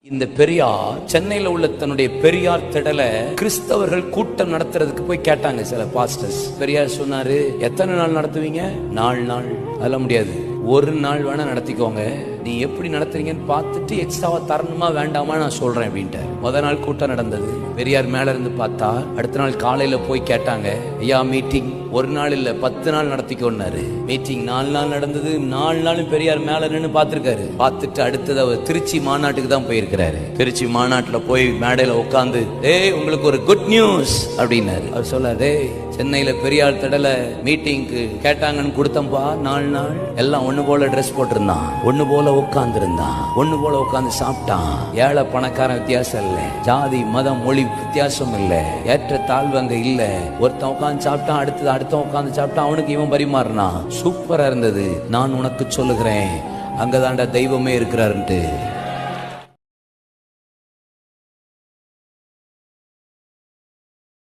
இந்த பெரியார் சென்னையில உள்ள தன்னுடைய பெரியார் திடல கிறிஸ்தவர்கள் கூட்டம் நடத்துறதுக்கு போய் கேட்டாங்க சில பாஸ்டர்ஸ். பெரியார் சொன்னாரு, எத்தனை நாள் நடத்துவீங்க? 4 நாள். அதெல்லாம் முடியாது, ஒரு நாள் வேணா நடத்திக்கோங்க, நீ எப்படி நடத்துறீங்கன்னு பார்த்துட்டு எக்ஸ்ட்ராவா தரணுமா வேண்டாமா நான் சொல்றேன் அப்படின்ட்டு. முத நாள் கூட்டம் நடந்தது. பெரியார் மேல இருந்து பார்த்தா, அடுத்த நாள் காலையில போய் கேட்டாங்க, ஐயா மீட்டிங் 1 நாள் இல்ல 10 நாள் நடத்திக்கோன்னாரு. மீட்டிங் 4 நாள் நடந்தது. 4 நாளும் பெரியார் மேல நின்று பார்த்திருக்காரு. பார்த்துட்டு அடுத்தது அவர் திருச்சி மாநாட்டுக்கு தான் போயிருக்கிறாரு. திருச்சி மாநாட்டுல போய் மேடையில உட்காந்து, டேய் உங்களுக்கு ஒரு குட் நியூஸ் அப்படின்னாரு. அவர் சொல்லாரு, சென்னையில பெரியார் திடல மீட்டிங்க்கு கேட்டாங்கன்னு கொடுத்தம்பா. 4 நாள் எல்லாம் ஒண்ணு போல ட்ரெஸ் போட்டிருந்தான், ஒண்ணு போல உட்கார்ந்து இருந்தான், ஒண்ணு போல உட்கார்ந்து சாப்பிட்டான். ஏழை பணக்காரன் வித்தியாசம் இல்ல, ஜாதி மதம் மொழி வித்தியாசம் இல்ல, ஏற்ற தாழ்வு அங்க இல்ல. ஒருத்தன் உட்கார்ந்து சாப்பிட்டான், அடுத்தவன் உட்கார்ந்து சாப்பிட்டான், அவனுக்கு இவன் பரிமாறினான். சூப்பரா இருந்தது. நான் உனக்கு சொல்லுகிறேன், அங்கதான்டா தெய்வமே இருக்கிறாருன்ட்டு.